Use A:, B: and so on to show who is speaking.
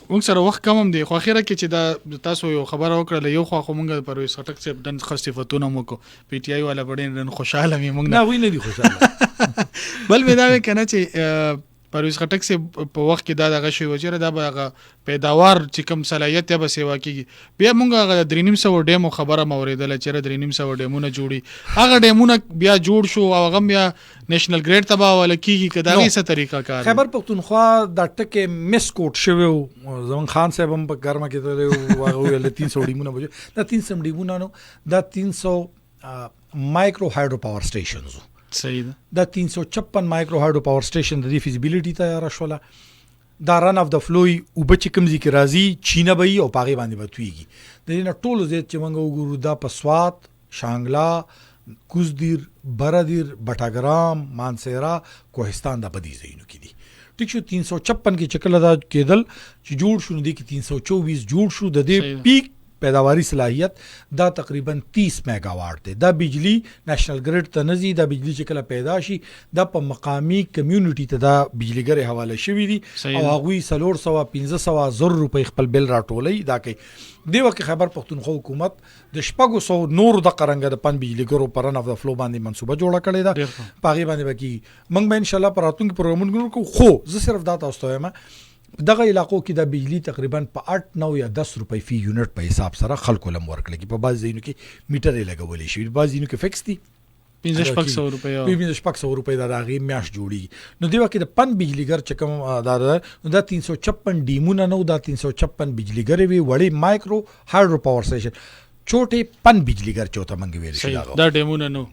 A: موږ سره وخت کم هم دی خو اخیره کې چې دا تاسو یو خبره وکړه یو خو موږ پرویز خټک صاحب دن خصيفتونه مو کو پی ټی آی والا بډین خوشاله می موږ
B: نه وی نه دي خوشاله
A: بل مې دا کنه چې پرویز خټک صاحب په وخت کې دا دغه شی وجره دا به پیداوار چې کوم صلاحیت به سیوا کیږي بیا موږ هغه 3.5 ډیمو خبره موریدله چې 3.5 ډیمونه جوړي هغه ډیمونه بیا جوړ شو او هغه بیا نېشنل ګریډ تبا ولا کیږي کدا هیڅ طریقه کار
B: خیبر پختونخوا د ټکه مس کوټ شوی زمان خان صاحب هم په ګرمه کې ته هغه ول 300 ډیمونه بجو دا 300 ډیمونه نو دا 300 مایکرو هایډرو پاور سټیشنز
A: صحیح
B: دا 356 مایکرو هایډرو پاور سټیشن د فیزیبিলিټی تیار شوله دا رن اف د فلوی او بچ کم ذکر راځي چینه به او پاغي باندې بتويږي د نه ټولو زیات چې موږ وګورو دا پسوات شانګلا کوزدیر برادیر بټاګرام مانسیرا کوهستان د بدی زینو کې دي ټیک شو 356 کې چکل دا کېدل چې جوړ شو دي کې 324 جوړ شو د دې پیک پیداواری صلاحیت دا تقریبا 30 میگا واټ دی دا بجلی نېشنل ګریډ ته نزي دا بجلی چې کله پیدا شي دا په مقامی کمیونټي ته دا بجلیګر حواله شوی دي او هغه 315 زر روپۍ خپل بل راټولي دا کوي دی وخت خیبر پختونخوا حکومت د 600 نور د قرنګ د پن بجلیګرو پرن اف د فلو باندې منصوبه جوړه کړې ده پاغي باندې بکی موږ به ان شاء الله پراتونکو پروګرامونو کو خو زه صرف دا تاسو ته وایم دغه علاقو کې د بجلی تقریبا په 8 9 یا 10 روپۍ فی یونټ په حساب سره خلکو لم ورکړي په بعض ځینو کې میټر یې لګولې شي بعض ځینو کې فکس دي
A: 1500 روپۍ
B: 1500 روپۍ دا راغي میاش جوړي نو دی وکه د پن بجلیګر چې کوم دا 356 ډیمونه نو دا 356 بجلیګر وی وړي مایکرو هایډرو پاور سټیشن چوټه پن بجلیګر چوته منګ ویل شي
A: دا ډیمونه نو